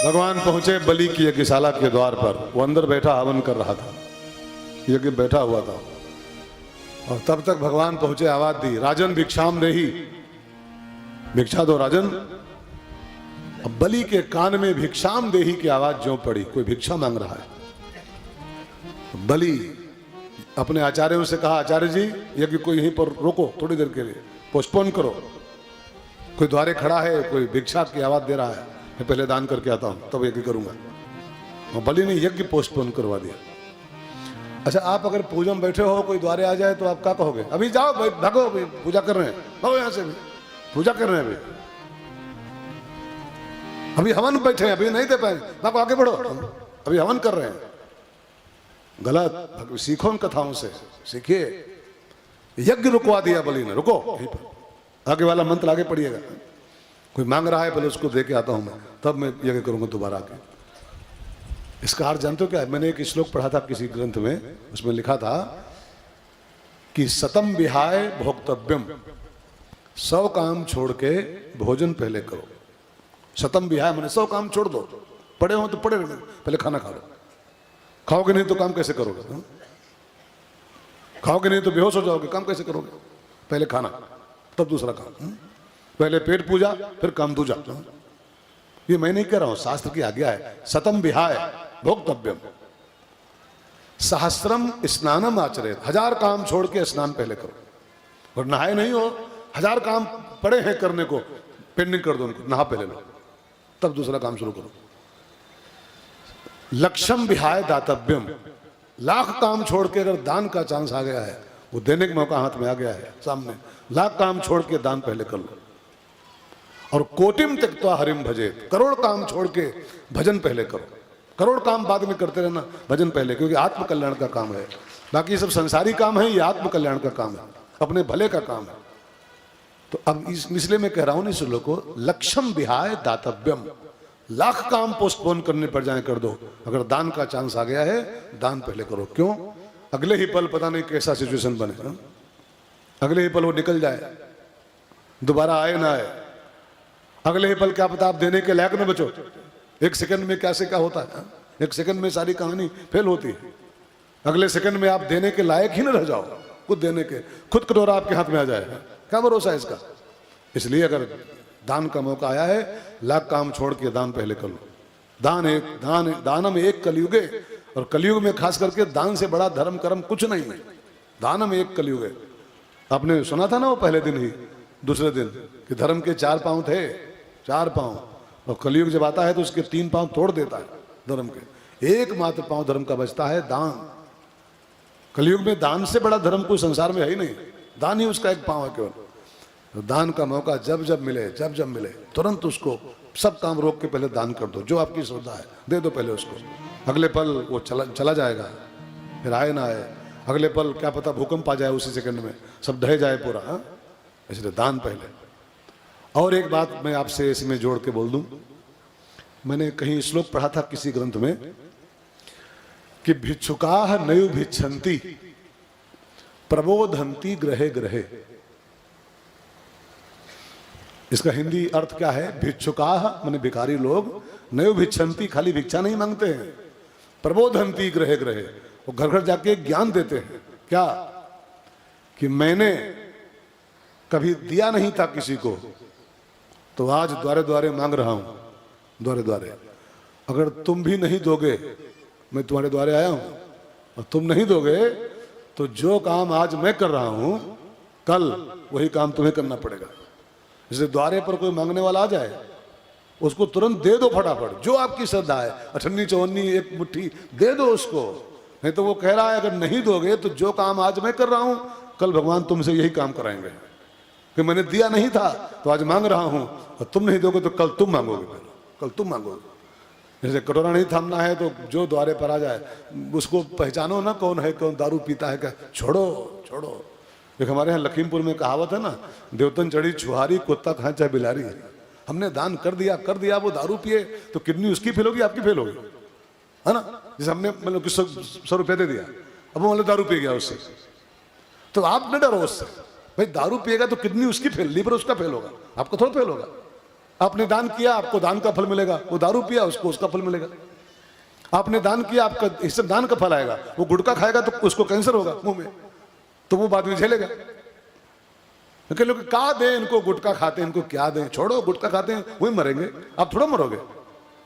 भगवान पहुंचे बलि की यज्ञशाला के द्वार पर। वो अंदर बैठा हवन कर रहा था, यज्ञ बैठा हुआ था। और तब तक भगवान पहुंचे, आवाज दी, राजन भिक्षाम देही, भिक्षा दो राजन। अब बलि के कान में भिक्षाम देही की आवाज जो पड़ी, कोई भिक्षा मांग रहा है। बलि अपने आचार्यों से कहा, आचार्य जी यज्ञ को यहीं पर रोको, थोड़ी देर के लिए पोस्टपोन करो। कोई द्वारे खड़ा है, कोई भिक्षा की आवाज दे रहा है, मैं पहले दान करके आता हूं तब यज्ञ करूंगा। और बलि ने यज्ञ पोस्टपोन करवा दिया। अच्छा, आप अगर पूजा में बैठे हो, कोई द्वारे आ जाए तो आप क्या कहोगे? अभी जाओ भाई, भागो, अभी पूजा कर रहे हैं, भागो यहां से, भी पूजा कर रहे हैं, अभी हवन बैठे हैं, अभी नहीं दे पाए, भागो आगे बढ़ो, अभी हवन कर रहे हैं। गलत। सीखो उन कथाओं से, सीखिए। यज्ञ रुकवा दिया बलि ने, रुको यहीं पर, आगे वाला मंत्र आगे पढ़िएगा। कोई मांग रहा है, पहले उसको दे के आता हूं मैं, तब मैं यज्ञ करूंगा दोबारा आके। इसका अर्थ जानते हो क्या है? मैंने एक श्लोक पढ़ा था किसी ग्रंथ में, उसमें लिखा था कि सतम विहाय भोक्तव्यम, 100 काम छोड़ के भोजन पहले करो। सतम विहाय माने 100 काम छोड़ दो, पड़े हो तो पड़े रहो, पहले खाना खा लो। खाओगे नहीं तो काम कैसे करोगे? खाओगे नहीं तो बेहोश हो जाओगे, काम कैसे करोगे? पहले खाना तब दूसरा काम। पहले पेट पूजा फिर काम दूजा। ये मैं नहीं कह रहा हूं, शास्त्र की आज्ञा है। सतम विहाय भोक्तव्यम सहस्रम स्नानम आचरेत, 1000 काम छोड़ के स्नान पहले करो। और नहाए नहीं हो, 1000 काम पड़े हैं करने को, पेंडिंग कर दो उनको, नहा पहले लो, तब दूसरा काम शुरू करो। लक्ष्यम विहाय दातव्यम, 1,00,000 काम छोड़ के अगर दान का चांस आ गया है, वो देने का मौका हाथ में आ गया है सामने, 1,00,000 काम छोड़ के दान पहले कर लो। और कोटिम त्यक्त्वा हरिम भजेत, करोड़ काम छोड़ के भजन पहले करो। करोड़ काम बाद में करते रहना, भजन पहले, क्योंकि आत्म कल्याण का काम है। बाकी सब संसारी काम है, ये आत्म कल्याण का काम है, अपने भले का काम है। तो अब इसलिए मैं कह रहा हूं इस लोग को, लक्ष्यम विहाय दातव्यम, 1,00,000 काम पोस्टपोन करने पर जाए कर दो। अगर दान का चांस आ गया है, दान पहले करो। क्यों? अगले ही पल पता नहीं कैसा सिचुएशन बने, अगले ही पल वो निकल जाए, दोबारा आए ना आए, अगले ही पल क्या पता आप देने के लायक न बचो। 1 सेकंड में क्या से क्या होता है, 1 सेकंड में सारी कहानी फेल होती है। अगले सेकंड में आप देने के लायक ही न रह जाओ, खुद देने के, खुद कटोरा आपके हाथ में आ जाए, क्या भरोसा है इसका? इसलिए अगर दान का मौका आया है, 1,00,000 काम छोड़ के दान पहले कर लो। दानम एक कलयुगे, और कलयुग में खास करके दान से बड़ा धर्म कर्म कुछ नहीं है। दानम एक कलयुगे। आपने सुना था ना वो पहले दिन ही, दूसरे दिन, कि धर्म के 4 पांव थे, 4 पांव, और कलयुग जब आता है तो उसके 3 पांव तोड़ देता है धर्म के। एकमात्र पांव धर्म का बचता है दान। कलयुग में दान से बड़ा धर्म कोई संसार में है ही नहीं, दान ही उसका एक पांव है केवल। तो दान का मौका जब जब मिले तुरंत उसको सब काम रोक के पहले दान कर दो। जो आपकी श्रद्धा है दे दो पहले उसको। अगले पल वो चला जाएगा, फिर आए ना आए, अगले पल क्या पता भूकंप आ जाए उसी सेकंड में, सब ढह जाए पूरा। इसलिए दान पहले। और एक बात मैं आपसे इसमें जोड़ के बोल दूं, मैंने कहीं श्लोक पढ़ा था किसी ग्रंथ में कि भिक्षुकाः नयु भिक्षन्ति प्रबोधन्ति ग्रहे ग्रहे। इसका हिंदी अर्थ क्या है? भिक्षुकाः माने भिखारी लोग, नयु भिक्षन्ति खाली भिक्षा नहीं मांगते हैं, प्रबोधन्ति ग्रहे ग्रहे, वो घर घर जाके ज्ञान देते हैं। क्या? कि मैंने कभी दिया नहीं था किसी को, तो आज द्वारे द्वारे मांग रहा हूं, द्वारे द्वारे। अगर तुम भी नहीं दोगे, मैं तुम्हारे द्वारे आया हूं, और तुम नहीं दोगे तो जो काम आज मैं कर रहा हूं, कल वही काम तुम्हें करना पड़ेगा। जैसे द्वारे पर कोई मांगने वाला आ जाए, उसको तुरंत दे दो फटाफट, जो आपकी श्रद्धा है, अठन्नी चौन्नी एक मुट्ठी दे दो उसको। नहीं तो वो कह रहा है अगर नहीं दोगे तो जो काम आज मैं कर रहा हूं, कल भगवान तुमसे यही काम कराएंगे, कि मैंने दिया नहीं था तो आज मांग रहा हूं, और तुम नहीं दोगे तो कल तुम मांगोगे, कल तुम मांगोगे। जैसे कटोरा नहीं थामना है तो जो द्वारे पर आ जाए उसको पहचानो ना, कौन है, कौन दारू पीता है, क्या, छोड़ो छोड़ो। एक हमारे यहाँ लखीमपुर में कहावत है ना, देवतन चढ़ी छुहारी, कुत्ता खाए चाहे बिलारी। हमने दान कर दिया, वो दारू पिए तो किडनी उसकी फेल होगी, आपकी फेल होगी, है ना। जैसे हमने मतलब 100 रुपये दे दिया, अब वो मतलब दारू पी गया उससे, तो आप न डरो उससे। भाई दारू पिएगा तो किडनी उसकी फेल, लीवर उसका फेल होगा, आपको थोड़ा फेल होगा। आपने दान किया, आपको दान का फल मिलेगा। वो दारू पिया, उसको उसका फल मिलेगा। आपने दान किया, आपका इससे दान का फल आएगा। वो गुटखा खाएगा तो उसको कैंसर होगा मुंह में, तो वो बाद में झेलेगा। क्योंकि लोग क्या दें इनको, गुटखा खाते हैं, इनको क्या दें, छोड़ो, गुटखा खाते हैं वही मरेंगे, आप थोड़ा मरोगे।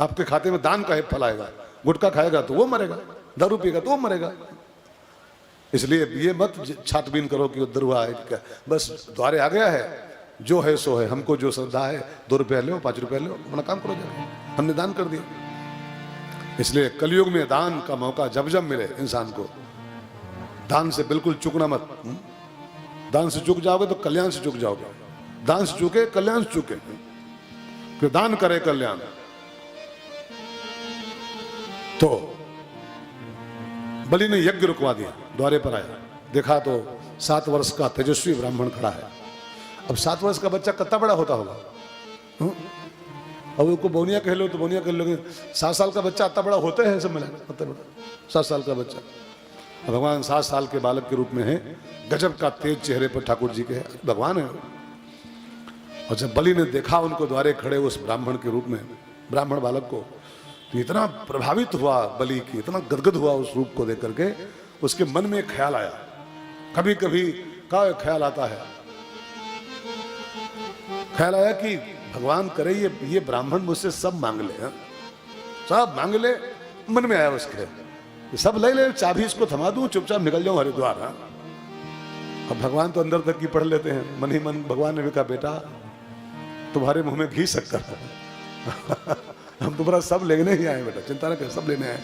आपके खाते में दान का ही फल आएगा। गुटखा खाएगा तो वो मरेगा, दारू पिएगा तो वो मरेगा। इसलिए ये मत छाटबीन करो कि उधर हुआ है, बस द्वारे आ गया है, जो है सो है। हमको जो श्रद्धा है, 2 रुपया लो, 5 रुपया लो, अपना काम करो जाए। हमने दान कर दिया। इसलिए कलयुग में दान का मौका जब जब मिले इंसान को, दान से बिल्कुल चूकना मत। दान से चूक जाओगे तो कल्याण से चूक जाओगे। दान से चूके कल्याण से चूके, फिर दान करे कल्याण। तो बलि ने यज्ञ रुकवा दिया, द्वारे पर आया, देखा तो 7 वर्ष का तेजस्वी ब्राह्मण खड़ा है। अब 7 वर्ष का बच्चा कितना बड़ा होता होगा? अब उसको बोनिया कह लो तो बोनिया कह लो, 7 साल का बच्चा इतना बड़ा होता है, सब मिला इतना बड़ा 7 साल का बच्चा। भगवान 7 साल के बालक के रूप में है। गजब का तेज चेहरे पर ठाकुर जी के भगवान है। और जब बलि ने देखा उनको द्वारे खड़े उस ब्राह्मण के रूप में, ब्राह्मण बालक को, तो इतना प्रभावित हुआ बलि की, इतना गदगद हुआ उस रूप को देख करके। उसके मन में एक ख्याल आया, कभी कभी का ख्याल आता है, ख्याल आया कि भगवान करे ये ब्राह्मण मुझसे सब मांग ले, सब मांग ले। मन में आया उसके, सब ले चाबी इसको थमा दूं, चुपचाप निकल जाऊं हरिद्वार। अब भगवान तो अंदर तक की पढ़ लेते हैं। मन ही मन भगवान ने भी कहा, बेटा तुम्हारे मुंह में घी शक्कर है, हम तुम्हारा सब लेने ही आए बेटा, चिंता न कर, सब लेने आए।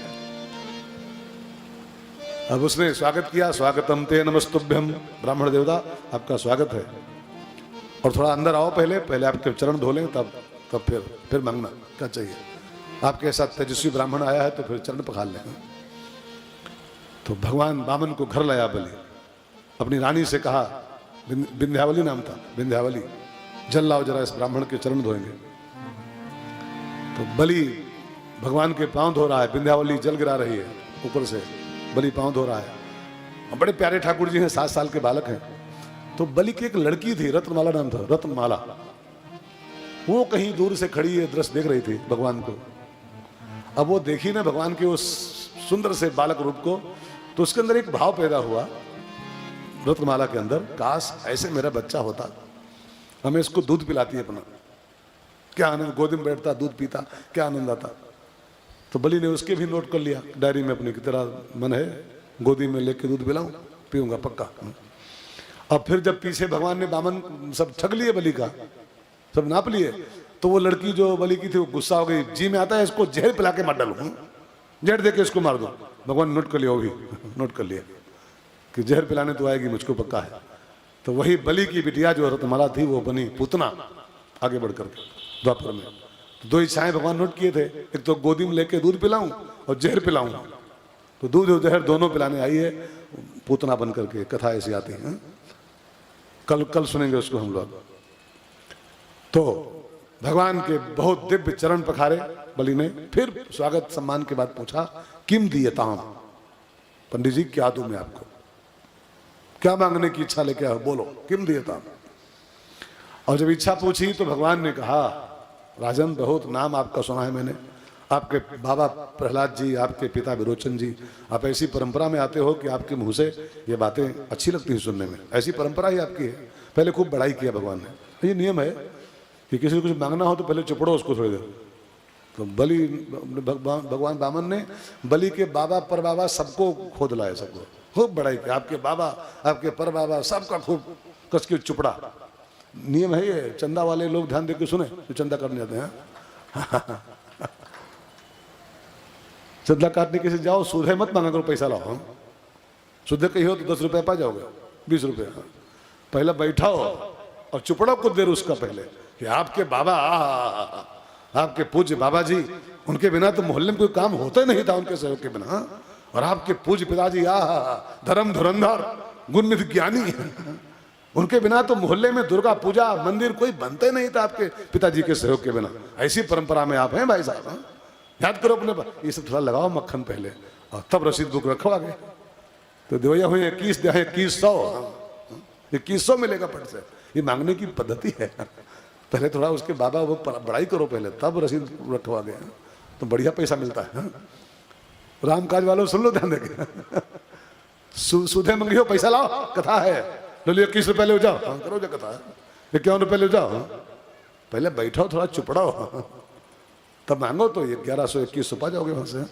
अब उसने स्वागत किया, स्वागतम ते नमस्तुभ्यम, ब्राह्मण देवता आपका स्वागत है, और थोड़ा अंदर आओ, पहले आपके चरण धो लें, तब फिर मांगना क्या चाहिए। आपके साथ तेजस्वी ब्राह्मण आया है तो फिर चरण पखाल लें। तो भगवान वामन को घर लाया बलि, अपनी रानी से कहा, विंध्यावली नाम था, विंध्यावली, जल लाओ जरा, इस ब्राह्मण के चरण धोएंगे। तो बलि भगवान के पांव धो रहा है, विंध्यावली जल गिरा रही है ऊपर से, बलि पांव धो रहा है। और बड़े प्यारे ठाकुर जी हैं, 7 साल के बालक हैं। तो बलि की एक लड़की थी, रत्नमाला नाम था, रत्नमाला, वो कहीं दूर से खड़ी है, दृश्य देख रही थी भगवान को। अब वो देखी ना भगवान के उस सुंदर से बालक रूप को, तो उसके अंदर एक भाव पैदा हुआ रत्नमाला के अंदर, काश ऐसे मेरा बच्चा होता, हमें इसको दूध पिलाती है अपना, क्या आनंद, गोदी में बैठता, दूध पीता, क्या आनंद आता। तो बलि ने उसके भी नोट कर लिया डायरी में अपनी, कि तेरा मन है गोदी में लेके दूध पिलाऊं, पीऊंगा पक्का। अब फिर जब पीछे भगवान ने बामन सब ठग लिए, बलि का सब नाप लिए, तो वो लड़की जो बलि की थी वो गुस्सा हो गई, जी में आता है इसको जहर पिला के मत डालूं, जहर दे के इसको मार दो। भगवान नोट कर लिया, वो भी नोट कर लिया कि जहर पिलाने तो आएगी, मुझको पक्का है। तो वही बलि की बिटिया जो रत्नमाला थी वो बनी पूतना आगे बढ़ करके द्वापर में। तो 2 इच्छाएं भगवान नोट किए थे, एक तो गोदी में लेके दूध पिलाऊं और जहर पिलाऊं। तो दूध और जहर दोनों पिलाने आई है पूतना बन करके, कथा ऐसी आती है। कल सुनेंगे उसको हम लोग। तो भगवान के बहुत दिव्य चरण पखारे बलि ने। फिर स्वागत सम्मान के बाद पूछा, किम दीयताम, पंडित जी क्या दूं मैं आपको, क्या मांगने की इच्छा लेके आओ, बोलो, किम दीयताम। और जब इच्छा पूछी तो भगवान ने कहा, राजन बहुत नाम आपका सुना है मैंने, आपके बाबा प्रहलाद जी, आपके पिता विरोचन जी, आप ऐसी परंपरा में आते हो कि आपके मुंह से ये बातें अच्छी लगती हैं सुनने में, ऐसी परंपरा ही आपकी है। पहले खूब बड़ाई किया भगवान ने। ये नियम है कि किसी को कुछ मांगना हो तो पहले चुपड़ो उसको थोड़ी देर। तो बलि, भगवान वामन ने बलि के बाबा पर बाबा सबको खोद लाया, सबको खूब बड़ाई किया, आपके बाबा, आपके पर बाबा, सबका खूब कस के चुपड़ा। नियम है ये, चंदा वाले लोग ध्यान देकर सुने जो चंदा करने जाते हैं। चंदा काटने के से जाओ, सूधे मत मांगा करो, पैसा लाओ। सूधे कही हो तो 10 रुपये पा जाओगे, 20 रुपये। पहले बैठाओ और चुपड़ो कुछ देर उसका पहले, कि आपके बाबा, आपके पूज्य बाबा जी, उनके बिना तो मोहल्ले में कोई काम होता ही नहीं था उनके सहयोग के बिना। और आपके पूज्य पिताजी, धर्म धुरंधर गुणनिधि ज्ञानी, उनके बिना तो मोहल्ले में दुर्गा पूजा मंदिर कोई बनते नहीं था आपके पिताजी के सहयोग के बिना। ऐसी परंपरा में आप हैं भाई साहब, याद करो अपने। ये सब थोड़ा लगाओ मक्खन पहले, और तब रसीद बुक रखो आगे। तो देवैया हुई 2100 मिलेगा पट से। ये मांगने की पद्धति है। पहले थोड़ा उसके बाबा वो बड़ाई करो पहले, तब रसीद रखवा गया तो बढ़िया पैसा मिलता है। राम काज वालों सुन लो ध्यान देके, सुधे मंगियो पैसा लाओ, कथा है, लो 21 रुपए ले जाओ, हाँ करो जो कथा, 51 रुपए ले जाओ, पहले बैठो थोड़ा चुपड़ो, तब मांगो तो 1121 पा जाओगे वहां से,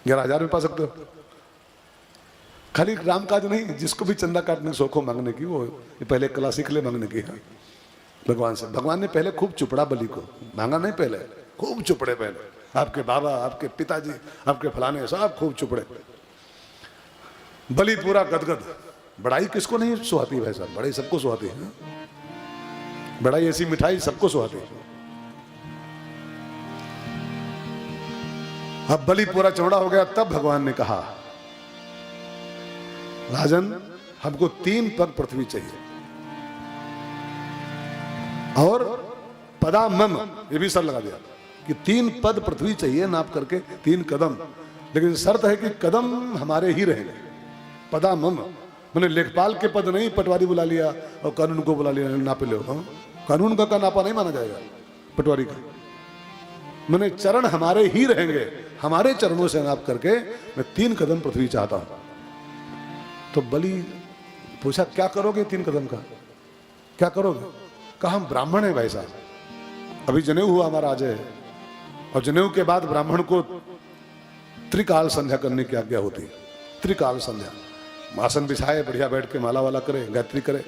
11,000 में पा सकते हो। खाली राम काज नहीं, जिसको भी चंदा काटने शौक हो मांगने की, वो पहले कला सीख ले मांगने की भगवान से। भगवान ने पहले खूब चुपड़ा बलि को, मांगा नहीं पहले, खूब चुपड़े पहले, आपके बाबा, आपके पिताजी, आपके फलाने सब खूब चुपड़े। बलि पूरा गदगद। बड़ाई किसको नहीं सुहाती भाई साहब, बड़ाई सबको सुहाती है। बड़ाई ऐसी मिठाई सबको सुहाती है। अब बलि पूरा चौड़ा हो गया, तब भगवान ने कहा राजन हमको 3 पग पृथ्वी चाहिए और पदामम, ये भी सर लगा दिया कि 3 पद पृथ्वी चाहिए नाप करके, 3 कदम, लेकिन शर्त है कि कदम हमारे ही रहेंगे। पदामम मैंने लेखपाल के पद नहीं, पटवारी बुला लिया और कानून को बुला लिया, नापे लो, हाँ कानून का नापा नहीं माना जाएगा पटवारी का। मैंने चरण हमारे ही रहेंगे, हमारे चरणों से नाप करके मैं 3 कदम पृथ्वी चाहता हूं। तो बलि पूछा क्या करोगे 3 कदम का, क्या करोगे? कहा हम ब्राह्मण है भाई साहब, अभी जनेऊ हुआ हमारा आज है, और जनेऊ के बाद ब्राह्मण को त्रिकाल संध्या करने की आज्ञा होती है। त्रिकाल संध्या, आसन बिछाए, बढ़िया बैठ के माला वाला करे, गायत्री करे,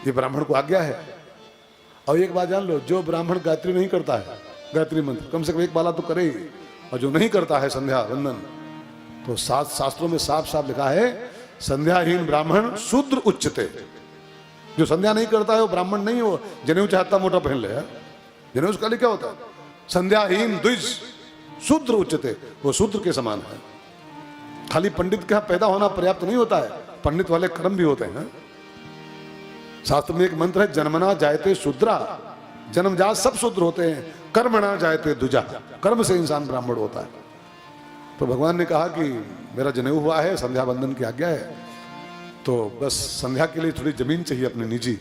ये ब्राह्मण को आज्ञा है। और एक बात जान लो, जो ब्राह्मण गायत्री नहीं करता है, गायत्री मंत्र कम से कम एक माला तो करे ही, और जो नहीं करता है संध्या वंदन, तो शास्त्रों में साफ साफ लिखा है संध्याहीन ब्राह्मण शूद्र उच्चते। जो संध्या नहीं करता है वो ब्राह्मण नहीं है, वो जनेऊ चाहता मोटा पहन ले, जनेऊ उसका लिए क्या होता है? संध्याहीन द्विज शूद्र उच्चते, वो शूद्र के समान है। खाली पंडित का पैदा होना पर्याप्त नहीं होता है, पंडित वाले कर्म भी होते हैं। शास्त्र में एक मंत्र है, जन्मना जायते शूद्रा, जन्मजात सब शूद्र होते हैं, कर्मणा जायते द्विजा, कर्म से इंसान ब्राह्मण होता है। तो भगवान ने कहा कि मेरा जनेऊ हुआ है, संध्या बंदन की आज्ञा है, तो बस संध्या के लिए थोड़ी जमीन चाहिए अपनी निजी,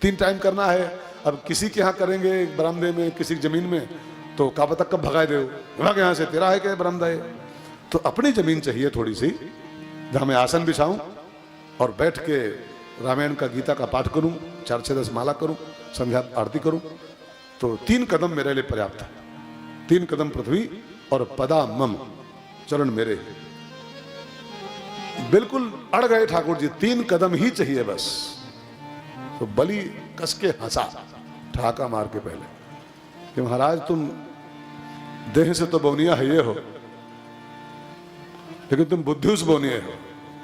3 टाइम करना है। अब किसी के यहाँ करेंगे बरामदे में, किसी जमीन में, तो का पता कब भगाए दे, भाग यहाँ से, तेरा है क्या बरामदा है? तो अपनी जमीन चाहिए थोड़ी सी, जहाँ मैं आसन बिछाऊं और बैठ के रामायण का, गीता का पाठ करूं, 4-6-10 माला करूं, संध्या आरती करूं। तो 3 कदम मेरे लिए पर्याप्त है, 3 कदम पृथ्वी और पदामम, चरण मेरे। बिल्कुल अड़ गए ठाकुर जी, 3 कदम ही चाहिए बस। तो बलि कस के हंसा, ठहाका मार के पहले, कि महाराज तुम देह से तो बौनिया है ये हो, लेकिन तुम बुद्धि उस बौनिया हो।